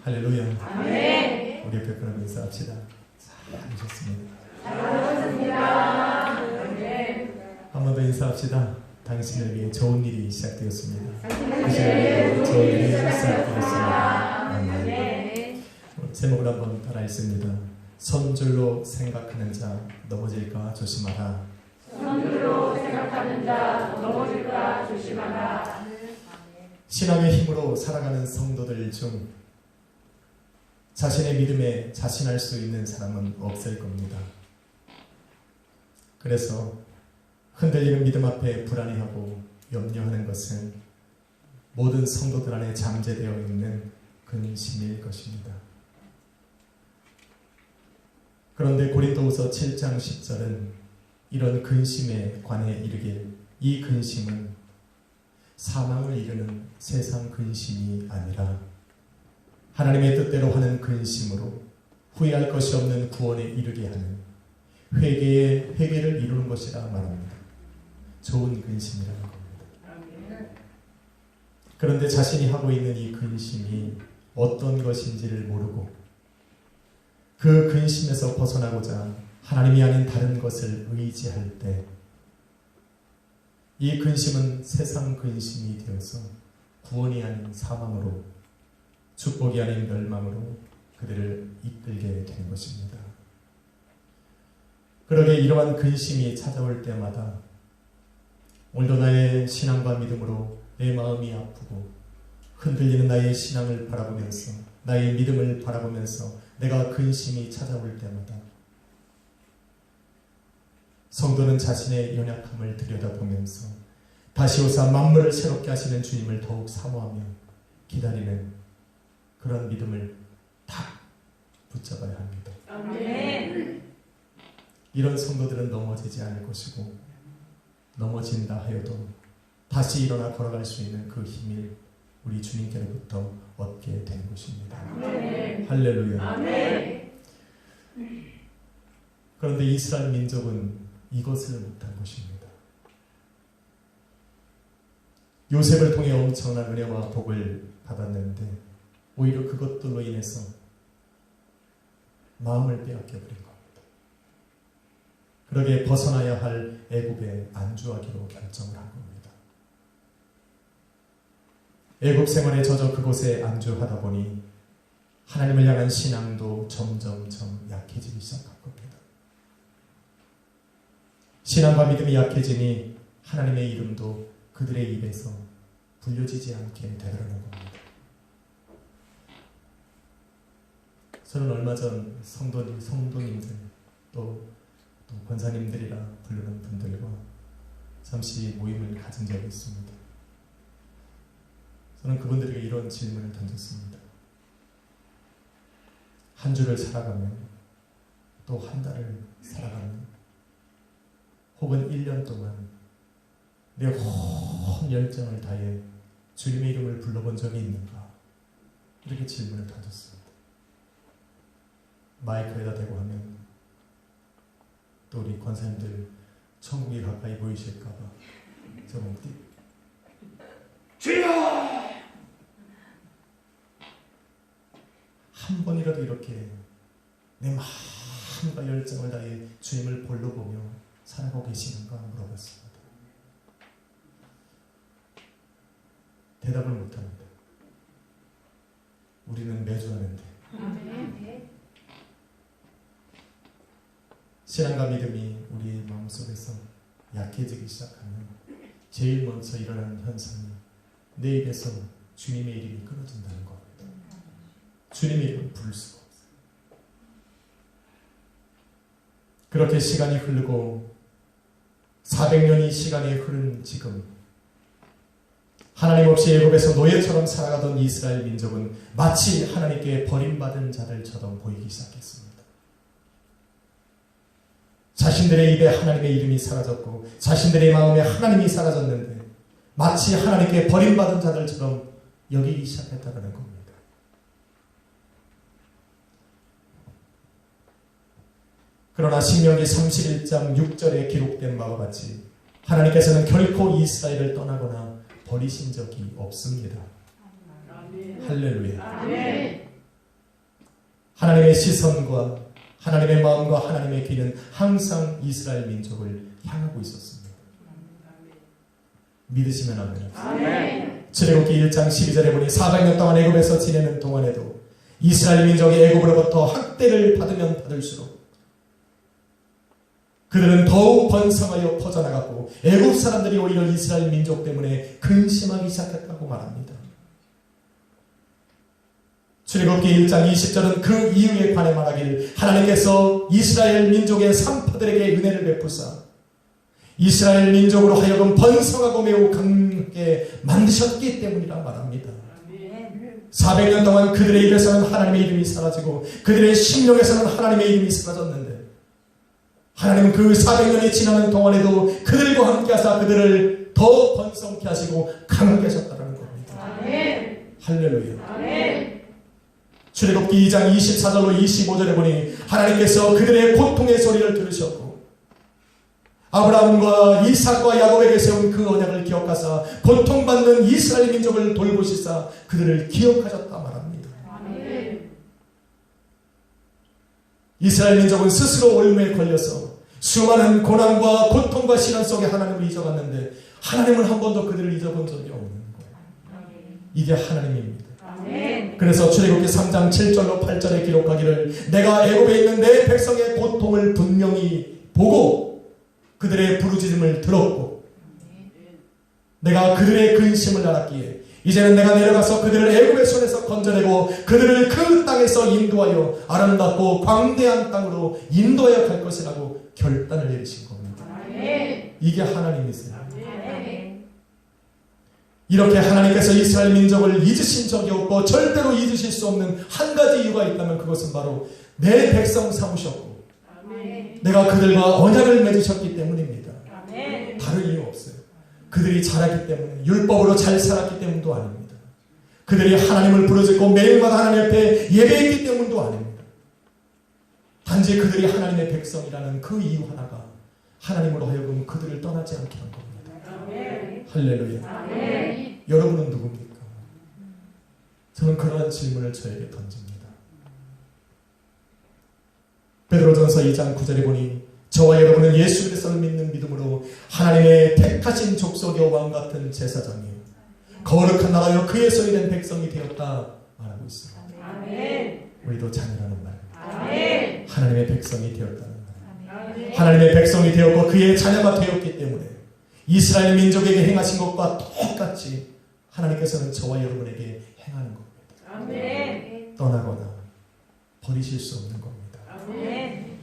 할렐루야. 아멘. 우리 옆에 그럼 인사합시다. 잘하셨습니다. 잘하셨습니다. 아멘. 한 번 더 인사합시다. 당신을 위해 좋은 일이 시작되었습니다. 당신을 위해 좋은 일이 시작되었습니다. 아멘. 아멘. 제목을 한번 따라 읽습니다. 선줄로 생각하는 자 넘어질까 조심하라. 선줄로 생각하는 자 넘어질까 조심하라. 신앙의 힘으로 살아가는 성도들 중 자신의 믿음에 자신할 수 있는 사람은 없을 겁니다. 그래서 흔들리는 믿음 앞에 불안해하고 염려하는 것은 모든 성도들 안에 잠재되어 있는 근심일 것입니다. 그런데 고린도후서 7장 10절은 이런 근심에 관해 이르길 이 근심은 사망을 이르는 세상 근심이 아니라 하나님의 뜻대로 하는 근심으로 후회할 것이 없는 구원에 이르게 하는 회개를 이루는 것이라 말합니다. 좋은 근심이라는 겁니다. 그런데 자신이 하고 있는 이 근심이 어떤 것인지를 모르고 그 근심에서 벗어나고자 하나님이 아닌 다른 것을 의지할 때 이 근심은 세상 근심이 되어서 구원이 아닌 사망으로 축복이 아닌 멸망으로 그들을 이끌게 되는 것입니다. 그러게 이러한 근심이 찾아올 때마다 오늘도 나의 신앙과 믿음으로 내 마음이 아프고 흔들리는 나의 신앙을 바라보면서 나의 믿음을 바라보면서 내가 근심이 찾아올 때마다 성도는 자신의 연약함을 들여다보면서 다시 오사 만물을 새롭게 하시는 주님을 더욱 사모하며 기다리는 그런 믿음을 딱 붙잡아야 합니다. 아멘. 이런 성도들은 넘어지지 않을 것이고 넘어진다 하여도 다시 일어나 걸어갈 수 있는 그 힘을 우리 주님께로부터 얻게 되는 것입니다. 아멘. 할렐루야. 아멘. 그런데 이스라엘 민족은 이것을 못한 것입니다. 요셉을 통해 엄청난 은혜와 복을 받았는데 오히려 그것들로 인해서 마음을 빼앗겨버린 겁니다. 그러게 벗어나야 할 애굽에 안주하기로 결정을 한 겁니다. 애굽 생활에 젖어 그곳에 안주하다 보니 하나님을 향한 신앙도 점점점 약해지기 시작한 겁니다. 신앙과 믿음이 약해지니 하나님의 이름도 그들의 입에서 불려지지 않게 되더라는 겁니다. 저는 얼마 전 성도님들 또 권사님들이라 부르는 분들과 잠시 모임을 가진 적이 있습니다. 저는 그분들에게 이런 질문을 던졌습니다. 한 주를 살아가면 또 한 달을 살아가면 혹은 1년 동안 내 온 열정을 다해 주님의 이름을 불러본 적이 있는가? 이렇게 질문을 던졌습니다. 마이크에다 대고 하면 또 우리 권사님들 천국이 가까이 보이실까봐 저는 주여! 한 번이라도 이렇게 내 마음과 열정을 다해 주님을 볼로 보며 살아가고 계시는가 물어봤습니다. 대답을 못합니다. 우리는 매주 하는데. 아멘. 신앙과 믿음이 우리 마음속에서 약해지기 시작하면 제일 먼저 일어나는 현상이 내 입에서 주님의 이름이 끊어진다는 겁니다. 주님의 이름을 부를 수가 없어요. 그렇게 시간이 흐르고 400년이 시간이 흐른 지금 하나님 없이 애굽에서 노예처럼 살아가던 이스라엘 민족은 마치 하나님께 버림받은 자들처럼 보이기 시작했습니다. 자신들의 입에 하나님의 이름이 사라졌고 자신들의 마음에 하나님이 사라졌는데 마치 하나님께 버림받은 자들처럼 여기기 시작했다는 겁니다. 그러나 신명기 31장 6절에 기록된 바와 같이 하나님께서는 결코 이스라엘을 떠나거나 버리신 적이 없습니다. 아멘. 할렐루야. 아멘. 하나님의 시선과 하나님의 마음과 하나님의 귀는 항상 이스라엘 민족을 향하고 있었습니다. 믿으시면 아멘. 아멘. 출애굽기 1장 12절에 보니 400년 동안 애굽에서 지내는 동안에도 이스라엘 민족이 애굽으로부터 학대를 받으면 받을수록 그들은 더욱 번성하여 퍼져나갔고 애굽 사람들이 오히려 이스라엘 민족 때문에 근심하기 시작했다고 말합니다. 출애굽기 1장 20절은 그 이유에 관해 말하길 하나님께서 이스라엘 민족의 산파들에게 은혜를 베푸사 이스라엘 민족으로 하여금 번성하고 매우 강하게 만드셨기 때문이라 말합니다. 400년 동안 그들의 입에서는 하나님의 이름이 사라지고 그들의 심령에서는 하나님의 이름이 사라졌는데 하나님은 그 400년이 지나는 동안에도 그들과 함께 하사 그들을 더 번성케 하시고 강하게 하셨다는 겁니다. 아멘. 할렐루야. 아멘. 출애굽기 2장 24절로 25절에 보니 하나님께서 그들의 고통의 소리를 들으셨고 아브라함과 이삭과 야곱에게 세운 그 언약을 기억하사 고통받는 이스라엘 민족을 돌보시사 그들을 기억하셨다 말합니다. 아멘. 이스라엘 민족은 스스로 올무에 걸려서 수많은 고난과 고통과 시련 속에 하나님을 잊어갔는데 하나님은 한 번도 그들을 잊어본 적이 없는 거예요. 이게 하나님입니다. 아멘. 그래서 출애굽기 3장 7절로 8절에 기록하기를 내가 애굽에 있는 내 백성의 고통을 분명히 보고 그들의 부르짖음을 들었고 내가 그들의 근심을 알았기에 이제는 내가 내려가서 그들을 애굽의 손에서 건져내고 그들을 그 땅에서 인도하여 아름답고 광대한 땅으로 인도하여 갈 것이라고 결단을 내리신 겁니다. 아멘. 이게 하나님이세요. 아멘. 이렇게 하나님께서 이스라엘 민족을 잊으신 적이 없고 절대로 잊으실 수 없는 한 가지 이유가 있다면 그것은 바로 내 백성 삼으셨고 아멘. 내가 그들과 언약을 맺으셨기 때문입니다. 아멘. 다른 이유 없어요. 그들이 잘했기 때문에 율법으로 잘 살았기 때문도 아닙니다. 그들이 하나님을 부르짖고 매일마다 하나님 앞에 예배했기 때문도 아닙니다. 단지 그들이 하나님의 백성이라는 그 이유 하나가 하나님으로 하여금 그들을 떠나지 않게 한 겁니다. 아멘. 할렐루야. 아멘. 여러분은 누굽니까? 저는 그러한 질문을 저에게 던집니다. 베드로전서 2장 9절에 보니 저와 여러분은 예수 그리스도를 믿는 믿음으로 하나님의 택하신 족속의 왕 같은 제사장이요 거룩한 나라여 그의 소유된 백성이 되었다 말하고 있습니다. 아멘. 우리도 자녀라는 말, 아멘. 하나님의 백성이 되었다는 말, 아멘. 하나님의 백성이 되었고 그의 자녀가 되었기 때문에 이스라엘 민족에게 행하신 것과 똑같이 하나님께서는 저와 여러분에게 행하는 겁니다. 아멘. 떠나거나 버리실 수 없는 겁니다. 아멘.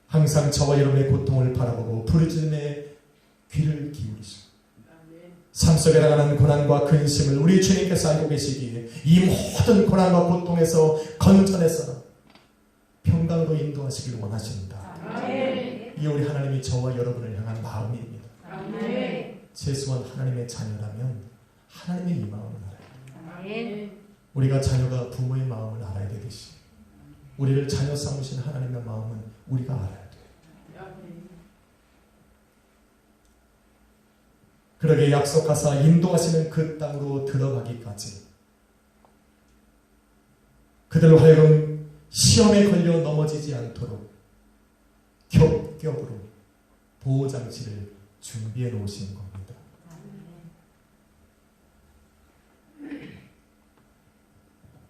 항상 저와 여러분의 고통을 바라보고 부르짖음에 귀를 기울이시고 삶 속에 나가는 고난과 근심을 우리 주님께서 알고 계시기에 이 모든 고난과 고통에서 건져내서 평강으로 인도하시길 원하십니다. 아멘. 이 우리 하나님이 저와 여러분을 향한 마음입니다. 아멘. 최소한 하나님의 자녀라면 하나님의 이 마음을 알아야 돼요. 아멘. 우리가 자녀가 부모의 마음을 알아야 되듯이 우리를 자녀 삼으신 하나님의 마음은 우리가 알아야 돼요. 그러게 약속하사 인도하시는 그 땅으로 들어가기까지 그들로 하여금 시험에 걸려 넘어지지 않도록 겹겹으로 보호장치를 준비해 놓으신 겁니다.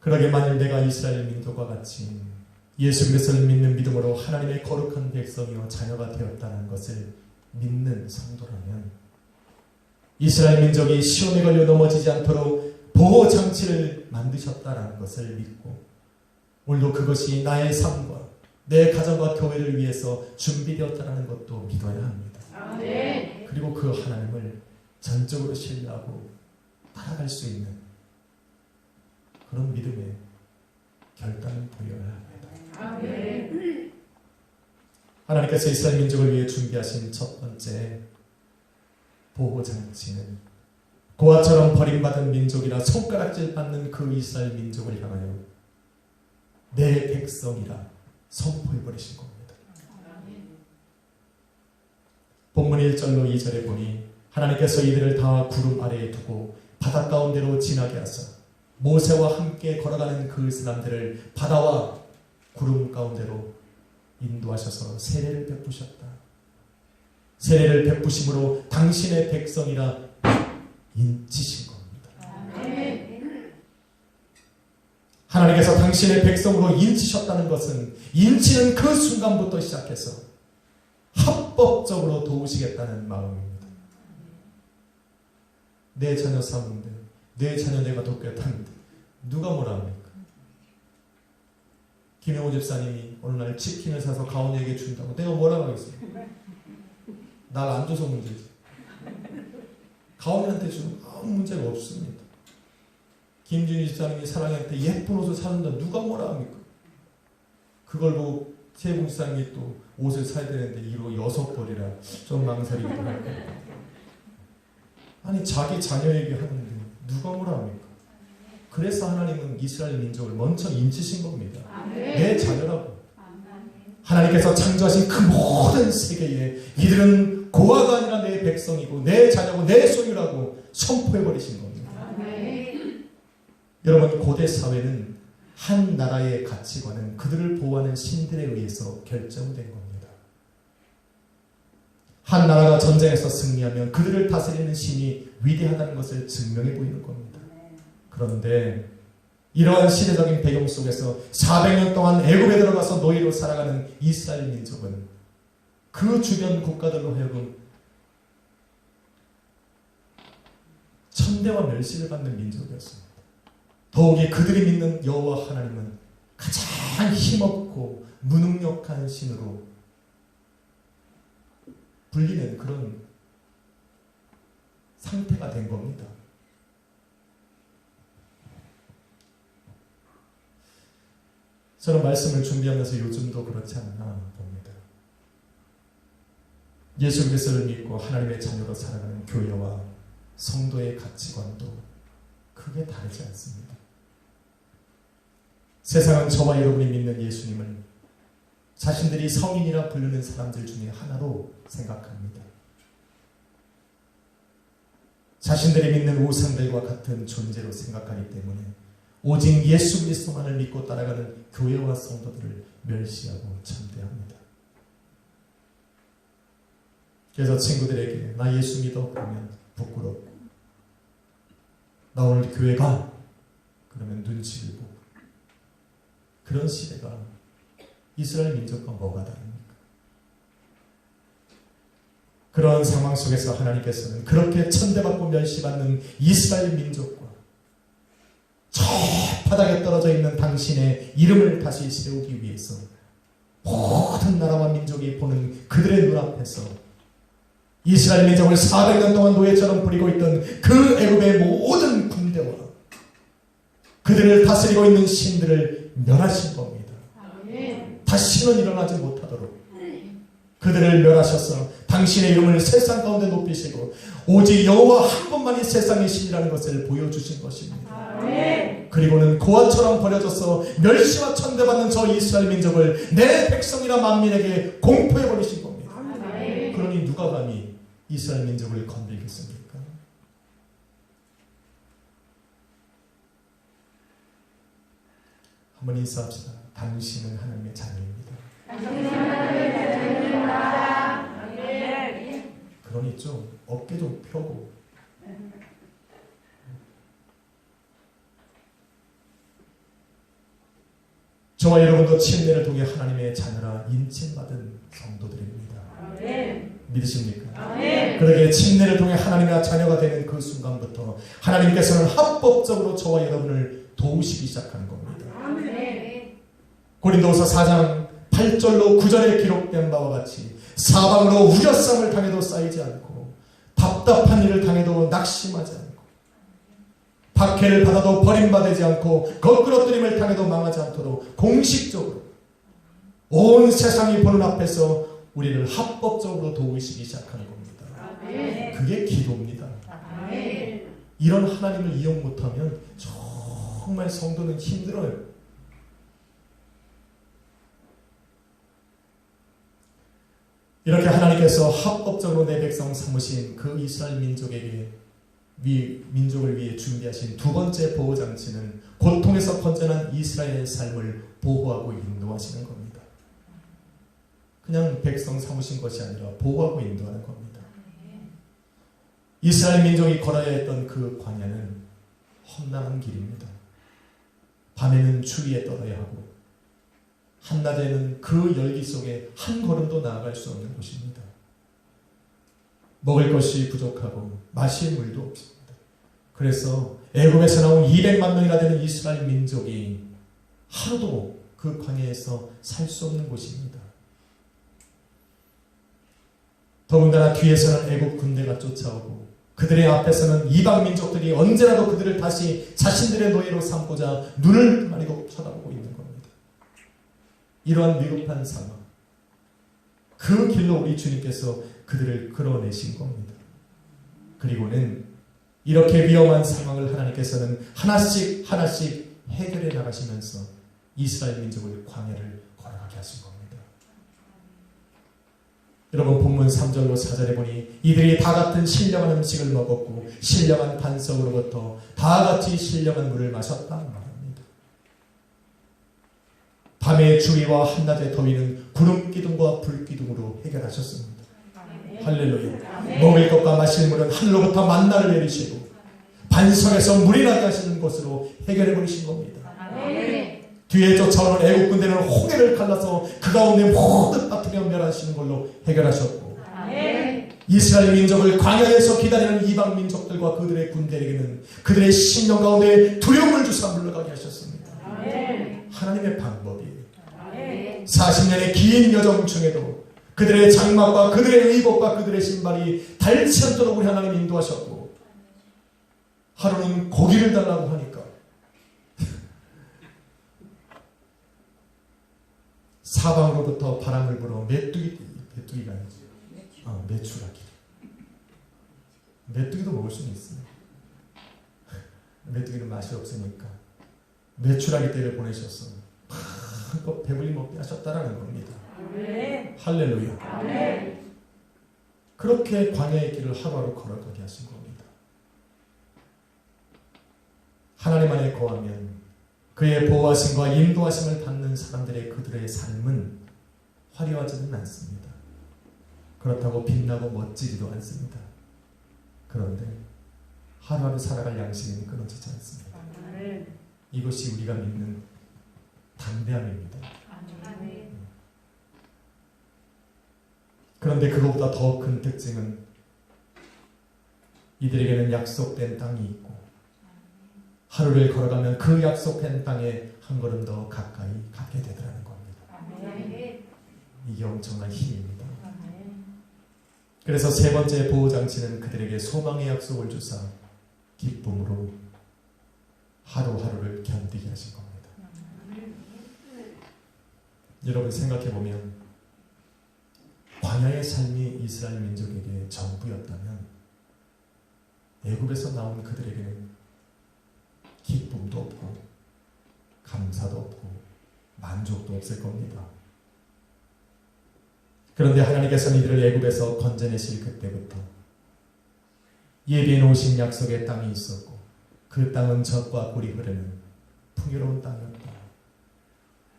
그러게 만일 내가 이스라엘 민족과 같이 예수 그리스도를 믿는 믿음으로 하나님의 거룩한 백성이요 자녀가 되었다는 것을 믿는 성도라면 이스라엘 민족이 시험에 걸려 넘어지지 않도록 보호장치를 만드셨다는 것을 믿고 오늘도 그것이 나의 삶과 내 가정과 교회를 위해서 준비되었다는 것도 믿어야 합니다. 아멘. 그리고 그 하나님을 전적으로 신뢰하고 따라갈 수 있는 그런 믿음의 결단을 보여야 합니다. 아멘. 하나님께서 이스라엘 민족을 위해 준비하신 첫 번째 보호장치는 고아처럼 버림받은 민족이라 손가락질 받는 그 이스라엘 민족을 향하여 내 백성이라 선포해버리신 겁니다. 본문 1절로 2절에 보니 하나님께서 이들을 다 구름 아래에 두고 바다 가운데로 지나게 하사 모세와 함께 걸어가는 그 사람들을 바다와 구름 가운데로 인도하셔서 세례를 베푸셨다. 세례를 베푸심으로 당신의 백성이라 인치신 겁니다. 아멘. 하나님께서 당신의 백성으로 인치셨다는 것은 인치는 그 순간부터 시작해서 합법적으로 도우시겠다는 마음입니다. 내 자녀 삼는데, 내 자녀 내가 돕겠다는데 누가 뭐라 합니까? 김영호 집사님이 어느 날 치킨을 사서 가온에게 준다고 내가 뭐라고 하겠습니까? 날 안 줘서 문제지. 가온이한테 주면 아무 문제가 없습니다. 김준희 집사님이 사랑이한테 예쁜 옷을 사준다 누가 뭐라 합니까? 그걸 보고 세봉 집사님이 또 옷을 사야 되는데 이로 6벌이라 좀 망설이기도 하고. 아니 자기 자녀에게 하는데 누가 뭐라 합니까? 그래서 하나님은 이스라엘 민족을 먼저 인치신 겁니다. 내 자녀라고. 하나님께서 창조하신 그 모든 세계에 이들은 고아가 아니라 내 백성이고 내 자녀고 내 소유라고 선포해버리신 겁니다. 여러분 고대 사회는 한 나라의 가치관은 그들을 보호하는 신들에 의해서 결정된 겁니다. 한 나라가 전쟁에서 승리하면 그들을 다스리는 신이 위대하다는 것을 증명해 보이는 겁니다. 그런데 이러한 시대적인 배경 속에서 400년 동안 애굽에 들어가서 노예로 살아가는 이스라엘 민족은 그 주변 국가들로 하여금 천대와 멸시를 받는 민족이었습니다. 더욱이 그들이 믿는 여호와 하나님은 가장 힘없고 무능력한 신으로 불리는 그런 상태가 된 겁니다. 저는 말씀을 준비하면서 요즘도 그렇지 않나 봅니다. 예수 그리스도를 믿고 하나님의 자녀로 살아가는 교회와 성도의 가치관도 크게 다르지 않습니다. 세상은 저와 여러분이 믿는 예수님을 자신들이 성인이라 부르는 사람들 중에 하나로 생각합니다. 자신들이 믿는 우상들과 같은 존재로 생각하기 때문에 오직 예수 그리스도만을 믿고 따라가는 교회와 성도들을 멸시하고 천대합니다. 그래서 친구들에게 나 예수 믿어 그러면 부끄럽고 나 오늘 교회 가 그러면 눈치를 보고 그런 시대가 이스라엘 민족과 뭐가 다릅니까? 그런 상황 속에서 하나님께서는 그렇게 천대받고 멸시받는 이스라엘 민족과 저 바닥에 떨어져 있는 당신의 이름을 다시 세우기 위해서 모든 나라와 민족이 보는 그들의 눈앞에서 이스라엘 민족을 400년 동안 노예처럼 부리고 있던 그 애굽의 모든 군대와 그들을 다스리고 있는 신들을 멸하신 겁니다. 다시는 일어나지 못하도록 그들을 멸하셔서 당신의 이름을 세상 가운데 높이시고 오직 여호와 한 분만이 세상의 신이라는 것을 보여주신 것입니다. 그리고는 고아처럼 버려져서 멸시와 천대받는 저 이스라엘 민족을 내 백성이라 만민에게 공포해버리신 겁니다. 그러니 누가 감히 이스라엘 민족을 건들겠습니까? 한번 인사합시다. 당신은 하나님의 자녀입니다. 그러니 좀 어깨 좀 펴고 저와 여러분도 침례를 통해 하나님의 자녀라 인침받은 성도들입니다. 믿으십니까? 그러기에 침례를 통해 하나님의 자녀가 되는 그 순간부터 하나님께서는 합법적으로 저와 여러분을 도우시기 시작하는 겁니다. 고린도후서 4장 8절로 9절에 기록된 바와 같이 사방으로 우겨쌈을 당해도 쌓이지 않고 답답한 일을 당해도 낙심하지 않고 박해를 받아도 버림받지 않고 거꾸러뜨림을 당해도 망하지 않도록 공식적으로 온 세상이 보는 앞에서 우리를 합법적으로 도우시기 시작하는 겁니다. 그게 기도입니다. 이런 하나님을 이용 못하면 정말 성도는 힘들어요. 이렇게 하나님께서 합법적으로 내 백성 삼으신 그 이스라엘 민족에게 민족을 위해 준비하신 두 번째 보호장치는 고통에서 건전한 이스라엘의 삶을 보호하고 인도하시는 겁니다. 그냥 백성 삼으신 것이 아니라 보호하고 인도하는 겁니다. 이스라엘 민족이 걸어야 했던 그 광야는 험난한 길입니다. 밤에는 추위에 떨어야 하고 한낮에는 그 열기 속에 한 걸음도 나아갈 수 없는 곳입니다. 먹을 것이 부족하고 마실 물도 없습니다. 그래서 애굽에서 나온 200만 명이나 되는 이스라엘 민족이 하루도 그 광야에서 살 수 없는 곳입니다. 더군다나 뒤에서는 애굽 군대가 쫓아오고 그들의 앞에서는 이방 민족들이 언제라도 그들을 다시 자신들의 노예로 삼고자 눈을 가리고 쳐다보고 있는 겁니다. 이러한 위급한 상황, 그 길로 우리 주님께서 그들을 끌어내신 겁니다. 그리고는 이렇게 위험한 상황을 하나님께서는 하나씩 하나씩 해결해 나가시면서 이스라엘 민족을 광야를 걸어가게 하신 겁니다. 여러분 본문 3절로 4절에 보니 이들이 다 같은 신령한 음식을 먹었고 신령한 반석으로부터 다 같이 신령한 물을 마셨다 말합니다. 밤의 주위와 한낮의 더위는 구름 기둥과 불 기둥으로 해결하셨습니다. 할렐루야. 먹을 것과 마실 물은 하늘로부터 만나를 내리시고 반석에서 물이 나게 하시는 것으로 해결해 버리신 겁니다. 뒤에 쫓아오는 애국 군대는 홍해를 갈라서 그 가운데 모든 바투며 멸하시는 걸로 해결하셨고 이스라엘 민족을 광야에서 기다리는 이방 민족들과 그들의 군대에게는 그들의 심령 가운데 두려움을 주사 물러가게 하셨습니다. 하나님의 방법이에요. 40년의 긴 여정 중에도 그들의 장막과 그들의 의복과 그들의 신발이 닳지 않도록 우리 하나님 인도하셨고 하루는 고기를 달라고 하니까 사방으로부터 바람을 불어 메뚜기가 아니지. 메추라기. 메뚜기도 먹을 수는 있습니다. 메뚜기는 맛이 없으니까 메추라기 떼를 보내셔서 마음껏 배불리 먹게 하셨다라는 겁니다. 할렐루야. 그렇게 광야의 길을 하루하루 걸어가게 하신 겁니다. 하나님 안에 거하면 그의 보호하심과 인도하심을 받는 사람들의 그들의 삶은 화려하지는 않습니다. 그렇다고 빛나고 멋지지도 않습니다. 그런데 하루하루 살아갈 양식은 끊어지지 않습니다. 이것이 우리가 믿는 담대함입니다. 그런데 그것보다 더 큰 특징은 이들에게는 약속된 땅이 있고 하루를 걸어가면 그 약속된 땅에 한 걸음 더 가까이 가게 되더라는 겁니다. 이게 엄청난 힘입니다. 그래서 세 번째 보호장치는 그들에게 소망의 약속을 주사 기쁨으로 하루하루를 견디게 하신 겁니다. 여러분 생각해보면 광야의 삶이 이스라엘 민족에게 전부였다면 애굽에서 나온 그들에게는 기쁨도 없고 감사도 없고 만족도 없을 겁니다. 그런데 하나님께서는 이들을 애굽에서 건져내실 그때부터 예비해 놓으신 약속의 땅이 있었고 그 땅은 젖과 꿀이 흐르는 풍요로운 땅이었다.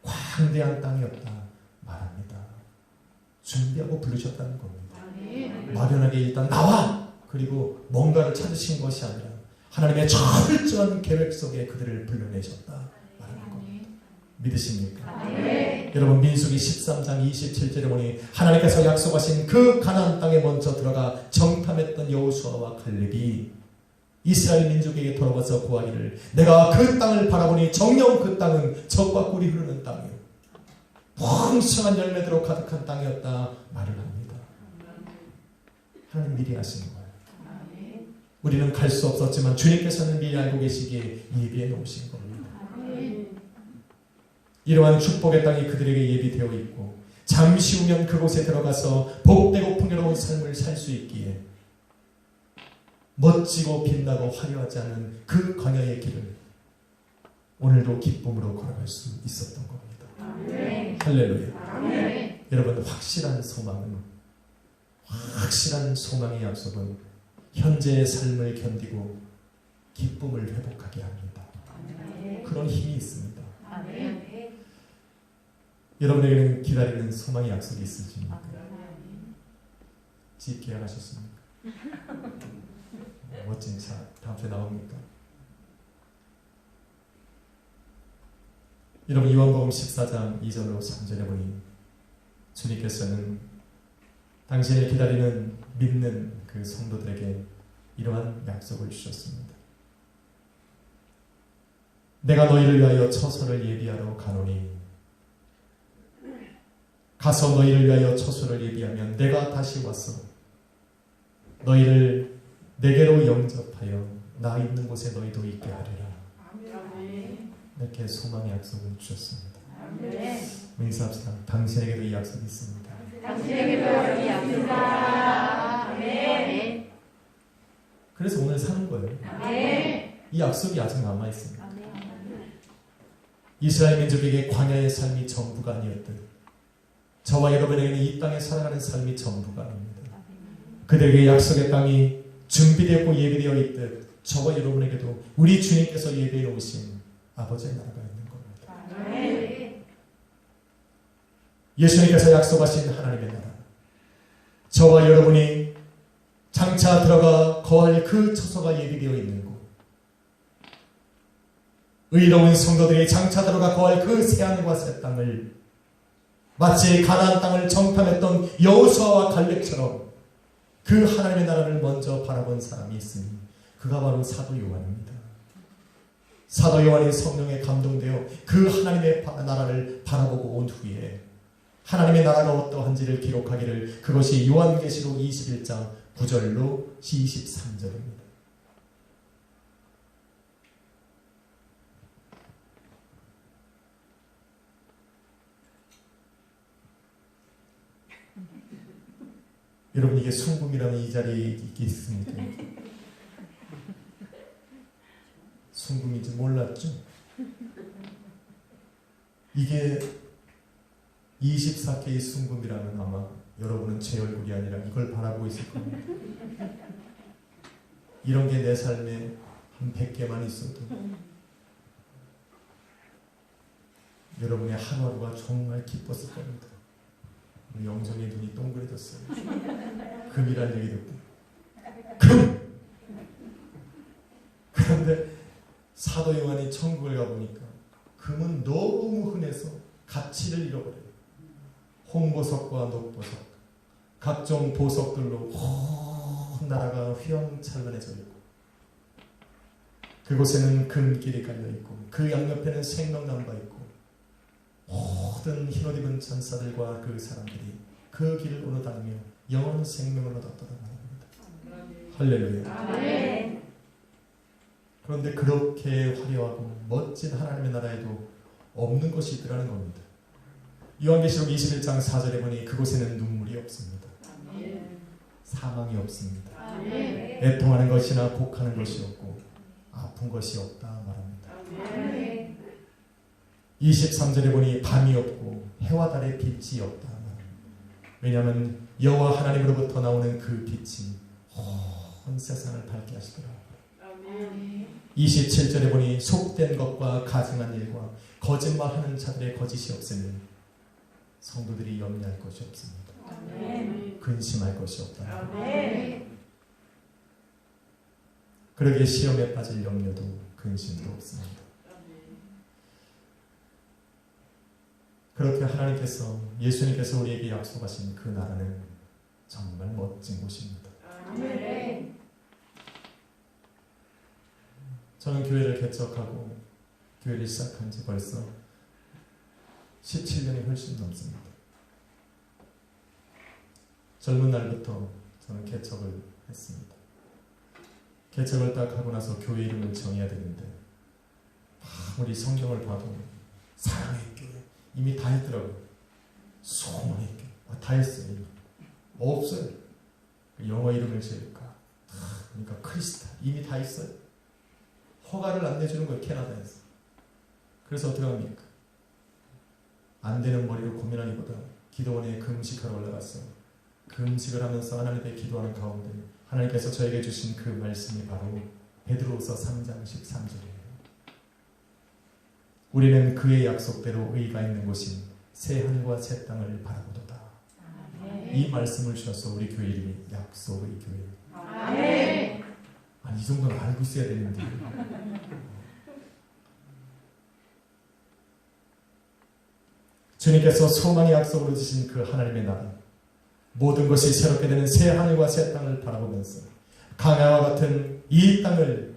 광대한 땅이었다 말합니다. 준비하고 부르셨다는 겁니다. 막연하게 일단 나와! 그리고 뭔가를 찾으신 것이 아니라 하나님의 철저한 계획 속에 그들을 불러내셨다 말하는 겁니다. 믿으십니까? 여러분 민수기 13장 27절에 보니 하나님께서 약속하신 그 가나안 땅에 먼저 들어가 정탐했던 여호수아와 갈렙이 이스라엘 민족에게 돌아와서 고하기를 내가 그 땅을 바라보니 정녕 그 땅은 젖과 꿀이 흐르는 땅이요 풍성한 열매대로 가득한 땅이었다 말을 합니다. 하나님 미리 하신 거예요. 우리는 갈 수 없었지만 주님께서는 미리 알고 계시기에 예비해 놓으신 겁니다. 이러한 축복의 땅이 그들에게 예비되어 있고 잠시 후면 그곳에 들어가서 복되고 풍요로운 삶을 살 수 있기에 멋지고 빛나고 화려하지 않은 그 광야의 길을 오늘도 기쁨으로 걸어갈 수 있었던 겁니다. 할렐루야. 여러분 확실한 소망은 확실한 소망의 약속은 현재의 삶을 견디고 기쁨을 회복하게 합니다. 아멘. 그런 힘이 있습니다. 아멘. 여러분에게는 기다리는 소망의 약속이 있으십니까? 아멘. 집 계약하셨습니까? 멋진 차 다음 주에 나옵니까? 여러분 요한복음 14장 2절로 3절에 보니 주님께서는 당신을 기다리는 믿는 그 성도들에게 이러한 약속을 주셨습니다. 내가 너희를 위하여 처소를 예비하러 가노니 가서 너희를 위하여 처소를 예비하면 내가 다시 와서 너희를 내게로 영접하여 나 있는 곳에 너희도 있게 하리라. 아멘. 이렇게 소망의 약속을 주셨습니다. 아멘. 인사합시다. 당신에게도 이 약속이 있습니다. 당신에게도 여기 약속이다. 아멘. 그래서 오늘 사는 거예요. 아멘. 이 약속이 아직 남아 있습니다. 이스라엘 민족에게 광야의 삶이 전부가 아니었듯 저와 여러분에게는 이 땅에 살아가는 삶이 전부가 아닙니다. 그들에게 약속의 땅이 준비되고 예비되어 있듯 저와 여러분에게도 우리 주님께서 예비해 놓으신 아버지의 나라가 있는 겁니다. 아멘. 예수님께서 약속하신 하나님의 나라, 저와 여러분이 장차 들어가 거할 그 처소가 예비되어 있는 곳, 의로운 성도들이 장차 들어가 거할 그 새하늘과 새 땅을 마치 가나안 땅을 정탐했던 여호수아와 갈렙처럼 그 하나님의 나라를 먼저 바라본 사람이 있으니 그가 바로 사도 요한입니다. 사도 요한이 성령에 감동되어 그 하나님의 나라를 바라보고 온 후에 하나님의 나라가 어떠한지를 기록하기를 그것이 요한계시록 21장 9절로 23절입니다. 여러분 이게 순금이라는 이 자리에 있습니까? 순금인지 몰랐죠? 이게 24K 순금이라면 아마 여러분은 제 얼굴이 아니라 이걸 바라보고 있을 겁니다. 이런 게 내 삶에 한 100개만 있어도 여러분의 하루하루가 정말 기뻤을 겁니다. 영정의 눈이 동그래졌어요. 금이란 얘기 듣고 금! 그런데 사도 요한이 천국을 가보니까 금은 너무 흔해서 가치를 잃어버려요. 홍보석과 녹보석 각종 보석들로 온 나라가 휘황찬란해져 있고 그곳에는 금길이 깔려있고 그 양옆에는 생명나무가 있고 모든 흰옷 입은 천사들과 그 사람들이 그 길을 오르다니며 영원한 생명을 얻었다고 말합니다. 할렐루야. 아멘. 그런데 그렇게 화려하고 멋진 하나님의 나라에도 없는 것이 있더라는 겁니다. 요한계시록 21장 4절에 보니 그곳에는 눈물이 없습니다. 아멘. 사망이 없습니다. 아멘. 애통하는 것이나 곡하는 것이 없고 아픈 것이 없다 말합니다. 아멘. 23절에 보니 밤이 없고 해와 달의 빛이 없다 말합니다. 왜냐하면 여호와 하나님으로부터 나오는 그 빛이 온 세상을 밝게 하시더라고요. 아멘. 27절에 보니 속된 것과 가증한 일과 거짓말하는 자들의 거짓이 없으니 성도들이 염려할 것이 없습니다. 아멘. 근심할 것이 없다. 아멘. 그러기에 시험에 빠질 염려도 근심도 없습니다. 그렇게 하나님께서 예수님께서 우리에게 약속하신 그 나라는 정말 멋진 곳입니다. 아멘. 저는 교회를 개척하고 교회를 시작한 지 벌써 17년이 훨씬 넘습니다. 젊은 날부터 저는 개척을 했습니다. 개척을 딱 하고 나서 교회 이름을 정해야 되는데 아무리 성경을 봐도 사랑의 교회 이미 다 했더라고요. 소망의 교회 다 했어요. 이미. 없어요. 영어 이름을 지을까? 그러니까 크리스탈 이미 다 있어요. 허가를 안 내주는 거예요. 캐나다에서. 그래서 어떻게 합니까? 안 되는 머리로 고민하기보다 기도원에 금식하러 올라갔어요. 금식을 하면서 하나님께 기도하는 가운데 하나님께서 저에게 주신 그 말씀이 바로 베드로후서 3장 13절이에요. 우리는 그의 약속대로 의가 있는 곳인 새 하늘과 새 땅을 바라보도다. 이 말씀을 주셔서 우리 교회 이름이 약속의 교회. 아멘. 아니 이 정도는 알고 있어야 되는데. 주님께서 소망의 약속으로 주신 그 하나님의 나라, 모든 것이 새롭게 되는 새 하늘과 새 땅을 바라보면서 강야와 같은 이 땅을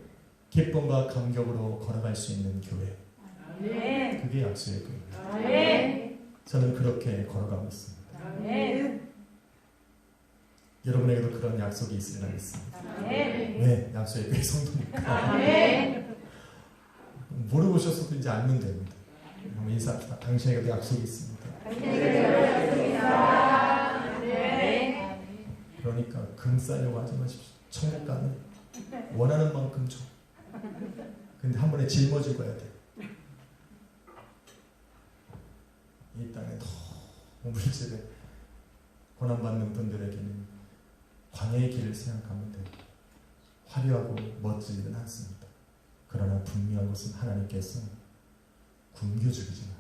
기쁨과 감격으로 걸어갈 수 있는 교회. 아멘. 그게 약속의 교회입니다. 아멘. 저는 그렇게 걸어가고 있습니다. 아멘. 여러분에게도 그런 약속이 있으리라 믿습니다. 아멘. 왜? 약속의 교회 성도니까. 아멘. 모르고 오셨어도 이제 알면 됩니다. 한번 인사합시다. 당신에게도 약속이 있습니다. 아멘. 그러니까 금 싸려고 하지 마십시오. 천국 가면 원하는 만큼 줘. 근데 한 번에 짊어지고 가야 돼. 이 땅에 너무 물질에 고난받는 분들에게는 광야의 길을 생각하면 돼요. 화려하고 멋지지는 않습니다. 그러나 분명한 것은 하나님께서 굶겨주기잖아요.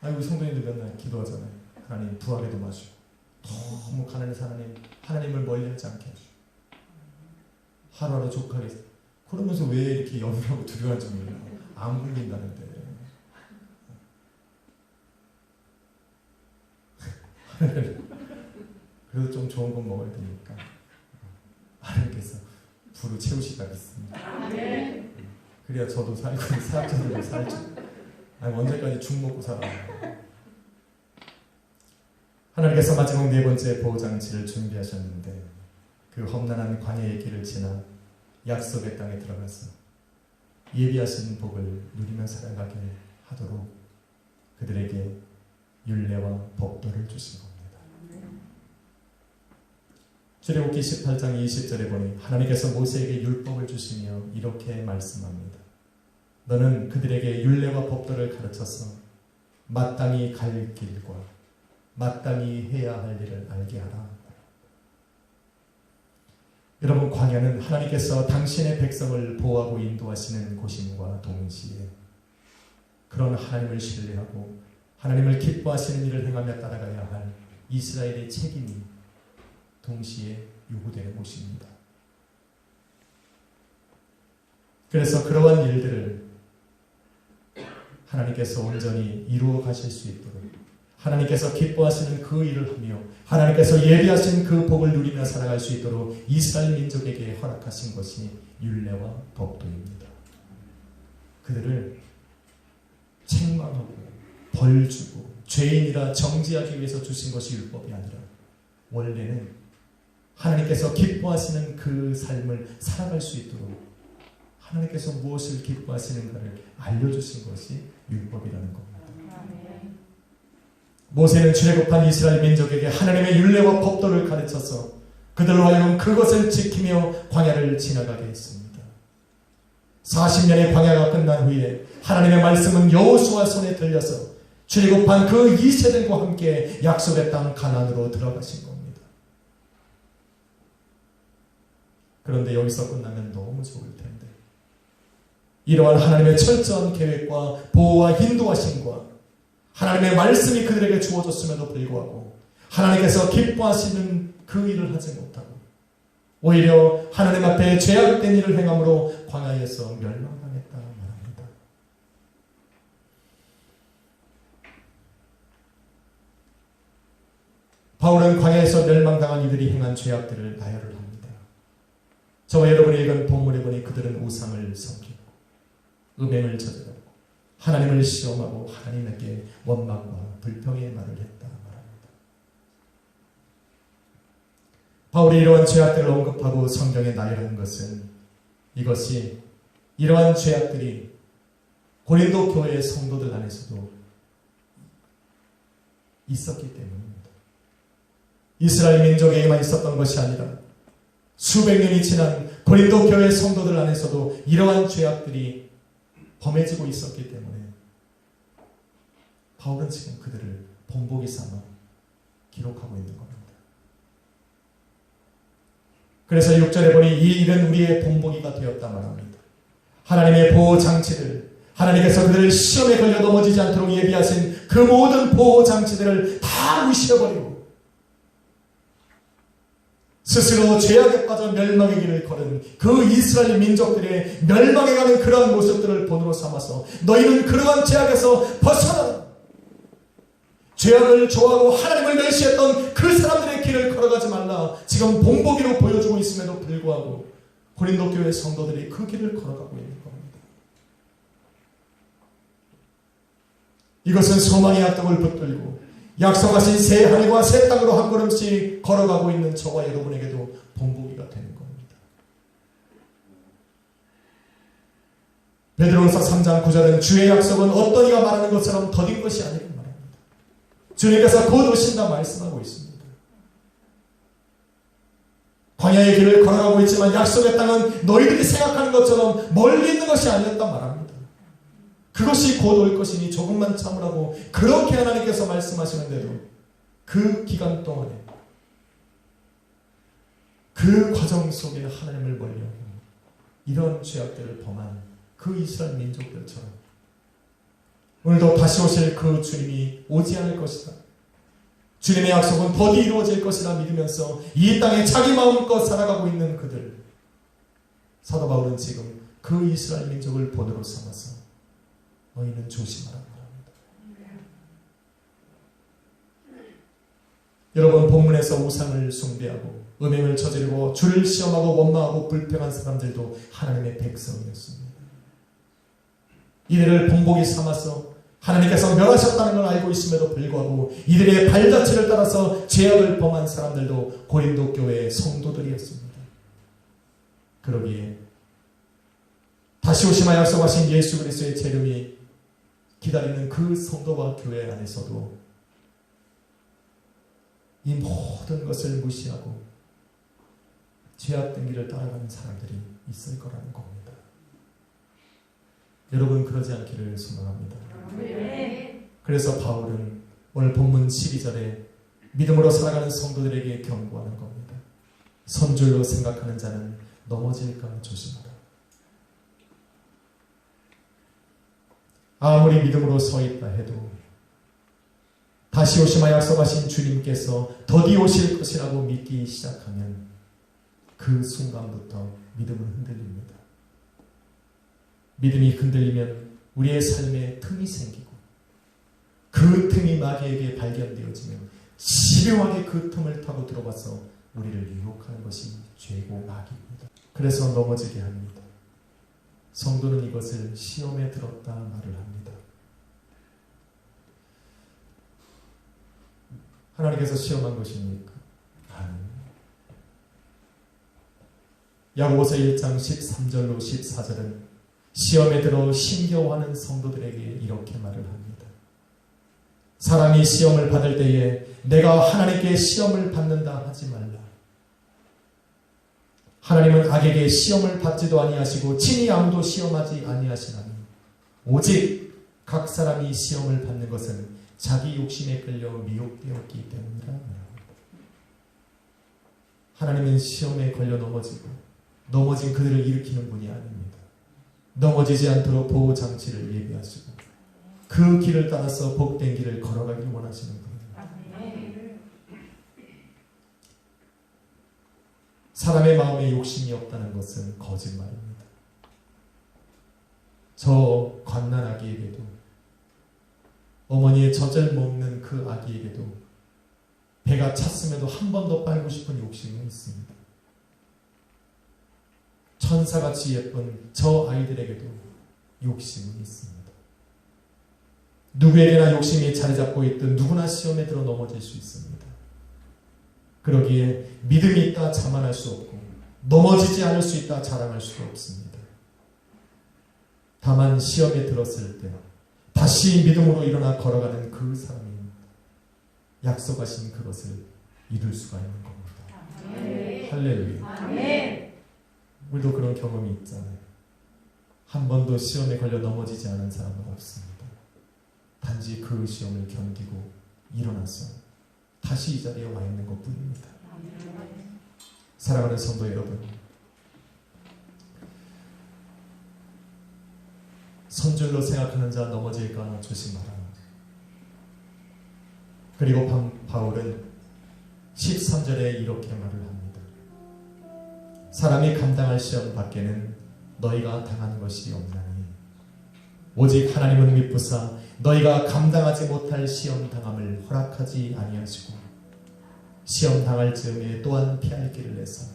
우리 성도님들 맨날 기도하잖아요. 하나님 부활에도 마시고 너무 가난해서 하나님을 멀리하지 않게 해주시고 하루하루 족하게 그러면서 왜 이렇게 염려하고 두려워하는지 몰라요. 안 굶긴다는데. 그래도 좀 좋은 건 먹어야 되니까 하나님께서 부로 채우시다 믿습니다. 그래야 저도 살고 사람들도 살죠. 언제까지 죽 먹고 살아요. 하나님께서 마지막 네 번째 보호장치를 준비하셨는데 그 험난한 광야의 길을 지나 약속의 땅에 들어가서 예비하신 복을 누리며 살아가게 하도록 그들에게 율례와 법도를 주신 겁니다. 출애굽기 18장 20절에 보니 하나님께서 모세에게 율법을 주시며 이렇게 말씀합니다. 너는 그들에게 율례와 법도를 가르쳐서 마땅히 갈 길과 마땅히 해야 할 일을 알게 하라. 여러분, 광야는 하나님께서 당신의 백성을 보호하고 인도하시는 곳임과 동시에 그런 하나님을 신뢰하고 하나님을 기뻐하시는 일을 행하며 따라가야 할 이스라엘의 책임이 동시에 요구되는 곳입니다. 그래서 그러한 일들을 하나님께서 온전히 이루어 가실 수 있도록 하나님께서 기뻐하시는 그 일을 하며 하나님께서 예비하신 그 복을 누리며 살아갈 수 있도록 이스라엘 민족에게 허락하신 것이 율례와 법도입니다. 그들을 책망하고 벌주고 죄인이라 정죄하기 위해서 주신 것이 율법이 아니라 원래는 하나님께서 기뻐하시는 그 삶을 살아갈 수 있도록 하나님께서 무엇을 기뻐하시는가를 알려주신 것이 율법이라는 겁니다. 모세는 출애굽한 이스라엘 민족에게 하나님의 율례와 법도를 가르쳐서 그들로 하여금 그것을 지키며 광야를 지나가게 했습니다. 40년의 광야가 끝난 후에 하나님의 말씀은 여호수아 손에 들려서 출애굽한 그 2세들과 함께 약속의 땅 가나안으로 들어가신 겁니다. 그런데 여기서 끝나면 너무 좋을 텐데 이러한 하나님의 철저한 계획과 보호와 인도하심과 하나님의 말씀이 그들에게 주어졌음에도 불구하고 하나님께서 기뻐하시는 그 일을 하지 못하고 오히려 하나님 앞에 죄악된 일을 행함으로 광야에서 멸망당했다 말합니다. 바울은 광야에서 멸망당한 이들이 행한 죄악들을 나열을 합니다. 저와 여러분이 읽은 본문에 보니 그들은 우상을 섬기고 음행을 저지르고 하나님을 시험하고 하나님에게 원망과 불평의 말을 했다 말합니다. 바울이 이러한 죄악들을 언급하고 성경에 나열한 것은 이것이 이러한 죄악들이 고린도 교회의 성도들 안에서도 있었기 때문입니다. 이스라엘 민족에게만 있었던 것이 아니라 수백 년이 지난 고린도 교회 성도들 안에서도 이러한 죄악들이 범해지고 있었기 때문에 바울은 지금 그들을 본보기 삼아 기록하고 있는 겁니다. 그래서 6절에 보니 이 일은 우리의 본보기가 되었다 말합니다. 하나님의 보호장치들, 하나님께서 그들을 시험에 걸려 넘어지지 않도록 예비하신 그 모든 보호장치들을 다 무시해버리고 스스로 죄악에 빠져 멸망의 길을 걸은 그 이스라엘 민족들의 멸망해 가는 그러한 모습들을 본으로 삼아서 너희는 그러한 죄악에서 벗어나 죄악을 좋아하고 하나님을 멸시했던 그 사람들의 길을 걸어가지 말라. 지금 본보기로 보여주고 있음에도 불구하고 고린도 교회 성도들이 그 길을 걸어가고 있는 겁니다. 이것은 소망의 약속을 붙들고 약속하신 새 하늘과 새 땅으로 한 걸음씩 걸어가고 있는 저와 여러분에게도 본보기가 되는 겁니다. 베드로후서 3장 9절은 주의 약속은 어떤 이가 말하는 것처럼 더딘 것이 아니라 말합니다. 주님께서 곧 오신다 말씀하고 있습니다. 광야의 길을 걸어가고 있지만 약속의 땅은 너희들이 생각하는 것처럼 멀리 있는 것이 아니었다 말합니다. 그것이 곧 올 것이니 조금만 참으라고 그렇게 하나님께서 말씀하시는데도 그 기간 동안에 그 과정 속에 하나님을 멀리하고 이런 죄악들을 범한 그 이스라엘 민족들처럼 오늘도 다시 오실 그 주님이 오지 않을 것이다. 주님의 약속은 더디 이루어질 것이라 믿으면서 이 땅에 자기 마음껏 살아가고 있는 그들, 사도 바울은 지금 그 이스라엘 민족을 본으로 삼아서 너희는 조심하라고 합니다. 여러분, 본문에서 우상을 숭배하고 음행을 저지르고 주를 시험하고 원망하고 불평한 사람들도 하나님의 백성이었습니다. 이들을 본보기 삼아서 하나님께서 멸하셨다는 걸 알고 있음에도 불구하고 이들의 발자취를 따라서 죄악을 범한 사람들도 고린도 교회의 성도들이었습니다. 그러기에 다시 오시마 약속하신 예수 그리스도의 재림이 기다리는 그 성도와 교회 안에서도 이 모든 것을 무시하고 죄악된 길을 따라가는 사람들이 있을 거라는 겁니다. 여러분, 그러지 않기를 소망합니다. 그래서 바울은 오늘 본문 12절에 믿음으로 살아가는 성도들에게 경고하는 겁니다. 선줄로 생각하는 자는 넘어질까 조심하라. 아무리 믿음으로 서 있다 해도 다시 오시마 약속하신 주님께서 더디 오실 것이라고 믿기 시작하면 그 순간부터 믿음은 흔들립니다. 믿음이 흔들리면 우리의 삶에 틈이 생기고 그 틈이 마귀에게 발견되어지면 집요하게 그 틈을 타고 들어가서 우리를 유혹하는 것이 죄고 마귀입니다. 그래서 넘어지게 합니다. 성도는 이것을 시험에 들었다 말을 합니다. 하나님께서 시험한 것입니까? 아닙니다. 야고보서 1장 13절로 14절은 시험에 들어 힘겨워하는 성도들에게 이렇게 말을 합니다. 사람이 시험을 받을 때에 내가 하나님께 시험을 받는다 하지 말라. 하나님은 악에게 시험을 받지도 아니하시고 친히 아무도 시험하지 아니하시나니 오직 각 사람이 시험을 받는 것은 자기 욕심에 끌려 미혹되었기 때문이라. 하나님은 시험에 걸려 넘어진 그들을 일으키는 분이 아닙니다. 넘어지지 않도록 보호장치를 예비하시고 그 길을 따라서 복된 길을 걸어가길 원하시는 분입니다. 사람의 마음에 욕심이 없다는 것은 거짓말입니다. 저 갓난 아기에게도 어머니의 젖을 먹는 그 아기에게도 배가 찼음에도 한 번 더 빨고 싶은 욕심이 있습니다. 천사같이 예쁜 저 아이들에게도 욕심이 있습니다. 누구에게나 욕심이 자리 잡고 있든 누구나 시험에 들어 넘어질 수 있습니다. 그러기에 믿음이 있다 자만할 수 없고 넘어지지 않을 수 있다 자랑할 수가 없습니다. 다만 시험에 들었을 때 다시 믿음으로 일어나 걸어가는 그 사람이 약속하신 그것을 이룰 수가 있는 겁니다. 할렐루야. 우리도 그런 경험이 있잖아요. 한 번도 시험에 걸려 넘어지지 않은 사람은 없습니다. 단지 그 시험을 견디고 일어나서 다시 이 자리에 와 있는 것뿐입니다. 사랑하는 성도 여러분, 선줄로 생각하는 자 넘어질까 조심하라. 그리고 바울은 13절에 이렇게 말을 합니다. 사람이 감당할 시험 밖에는 너희가 당한 것이 없나니 오직 하나님은 미쁘사 너희가 감당하지 못할 시험 당함을 허락하지 아니하시고 시험 당할 즈음에 또한 피할 길을 내서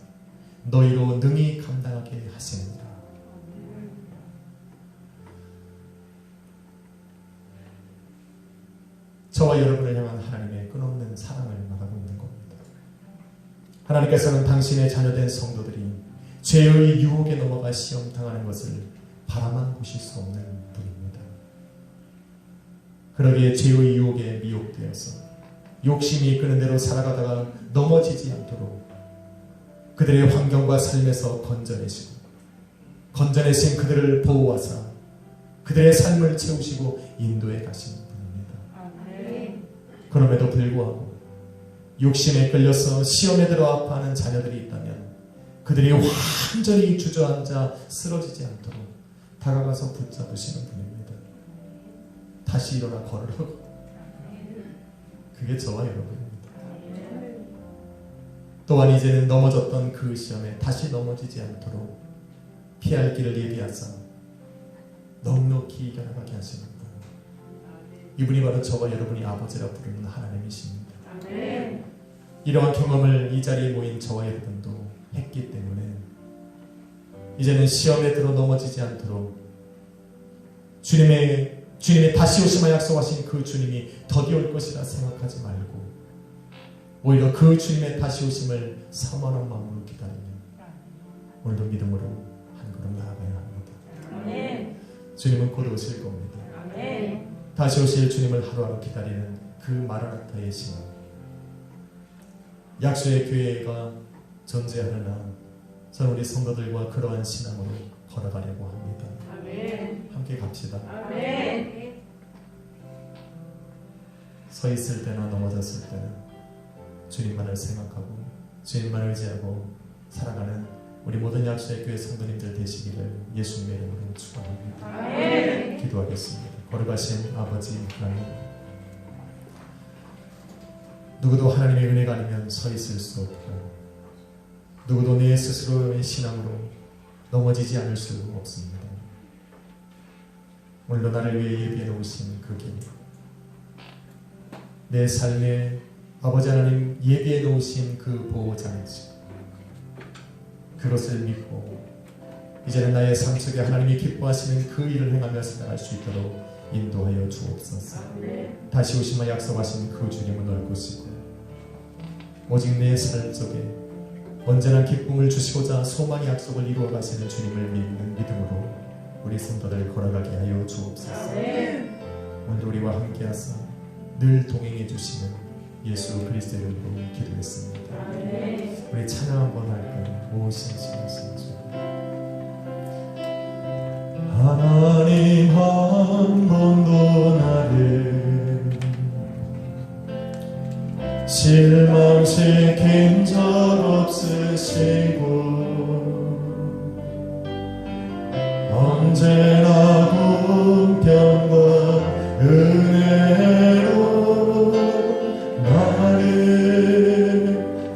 너희로 능히 감당하게 하시느니라. 저와 여러분을 향한 하나님의 끝없는 사랑을 말하고 있는 겁니다. 하나님께서는 당신의 자녀된 성도들이 죄의 유혹에 넘어가 시험 당하는 것을 바라만 보실 수 없는 분입니다. 그러기에 죄의 유혹에 미혹되어서 욕심이 이끄는 대로 살아가다가 넘어지지 않도록 그들의 환경과 삶에서 건져내시고 건져내신 그들을 보호하사 그들의 삶을 채우시고 인도해 가시는 분입니다. 그럼에도 불구하고 욕심에 끌려서 시험에 들어 아파하는 자녀들이 있다면 그들이 완전히 주저앉아 쓰러지지 않도록 다가가서 붙잡으시는 분입니다. 다시 일어나 걸으라고. 그게 저와 여러분입니다. 또한 이제는 넘어졌던 그 시험에 다시 넘어지지 않도록 피할 길을 예비하사 넉넉히 이겨나가게 하시는 분, 이분이 바로 저와 여러분이 아버지라 부르는 하나님이십니다. 이러한 경험을 이 자리에 모인 저와 여러분도 했기 때문에 이제는 시험에 들어 넘어지지 않도록 주님의 다시 오심을 약속하신 그 주님이 더디 올 것이라 생각하지 말고 오히려 그 주님의 다시 오심을 사모하는 마음으로 기다리며 오늘도 믿음으로 한 걸음 나아가야 합니다. 주님은 곧 오실 겁니다. 다시 오실 주님을 하루하루 기다리는 그 마라나타의 신앙, 약속의 교회가 존재하느나 저는 우리 성도들과 그러한 신앙으로 걸어가려고 합니다. 함께 갑시다. 서 있을 때나 넘어졌을 때는 주님만을 생각하고 주님만을 의지하고 살아가는 우리 모든 약속의 교회 성도님들 되시기를 예수님의 이름으로 축원합니다. 기도하겠습니다. 걸어가신 아버지 하나님, 누구도 하나님의 은혜가 아니면 서 있을 수 없고 누구도 내 스스로의 신앙으로 넘어지지 않을 수 없습니다. 오늘도 나를 위해 예비해 놓으신 그 길, 내 삶에 아버지 하나님 예비해 놓으신 그 보호장치, 그것을 믿고 이제는 나의 삶 속에 하나님이 기뻐하시는 그 일을 행하며 살아갈 수 있도록 인도하여 주옵소서. 다시 오시마 약속하신 그 주님은 올 것이고 오직 내 삶 속에 언제나 기쁨을 주시고자 소망의 약속을 이루어 가시는 주님을 믿는 믿음으로 우리 성도들 걸어가게 하여 주옵소서. 오늘 우리와 함께하사 늘 동행해 주시는 예수 그리스도의 이름으로 기도했습니다. 우리 찬양 한번 할까요? 오 신실하신 주 하나님, 한 번도 나를 실망시킨 적 없으시고 언제나 공평과 은혜로 나를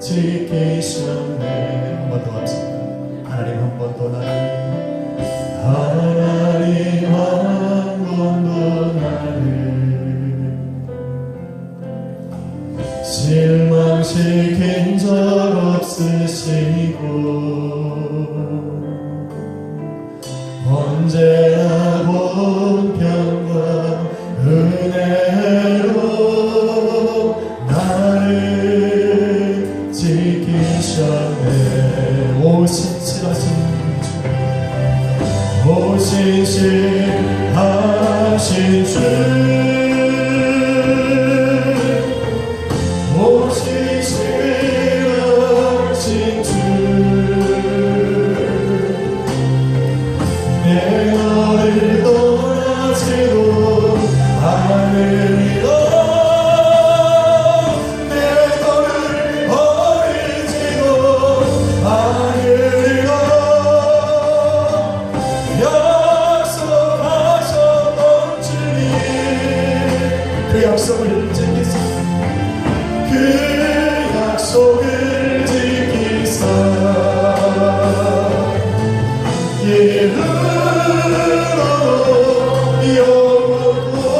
지키셨네. 한 번 더 합시다. 하나님, 한 번 더 나를, 하나님 한 번도 나를 실망시킨 적 없으시고 언제나 공평과 은혜로 나를 지키셨네. 오 신실하신 주, 오 신실하신 주, 오 신실하신 주, 내 너를 떠나지도 않으리라. 내 너를 버리지도 그 약속을 지키사 그 약속을 지키사 예루로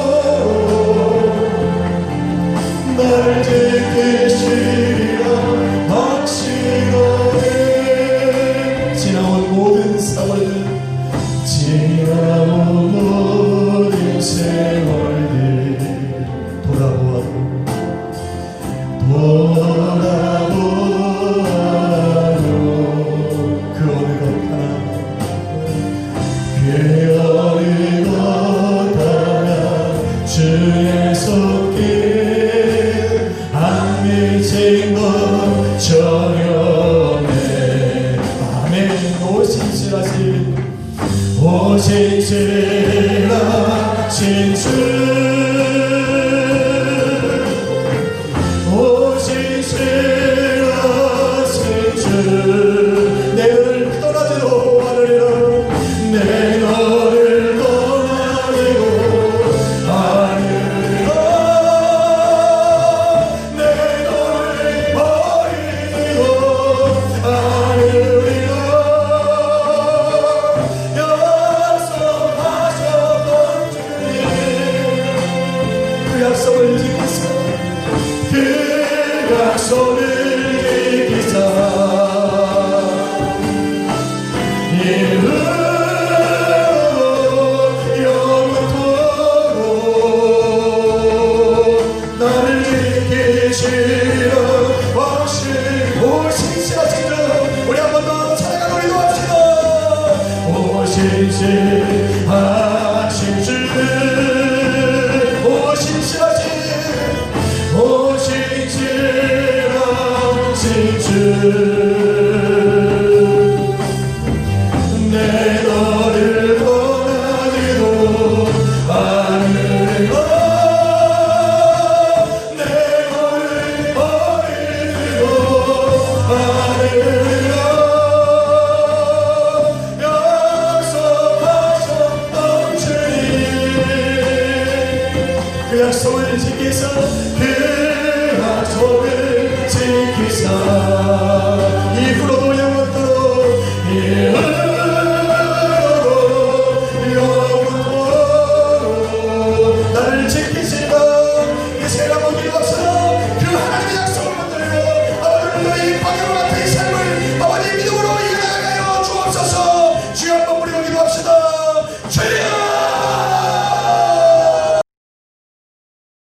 영원토록 날 지키시리라 확신하네. 지나온 모든 세월들 지나온 모든 세월들 돌아보아도 그 어느 것 하나 그 어느 것 하나 주의 손길 안 미친 것 전혀 없네. 아멘. 오신실하신 주 오신실하신 주 내 너를 떠나지도 않으리라 내 너를 떠나지도 않으리라 내 너를 버리지도 않으리라 약속하셨던 주님 그 약속을 지키사 그 약속을 지키사 예루로 영원토록 나를 지키시라 확신 오신실하신 주 우리 한 번 더 찬양하고 기도합시다. 오신실하신 주 오신실하신 주 내 너를 떠나지도 않으리라 내 너를 버리지도 않으리라 약속하셨던 주님 그 약속을 지키사 그 약속을 지키사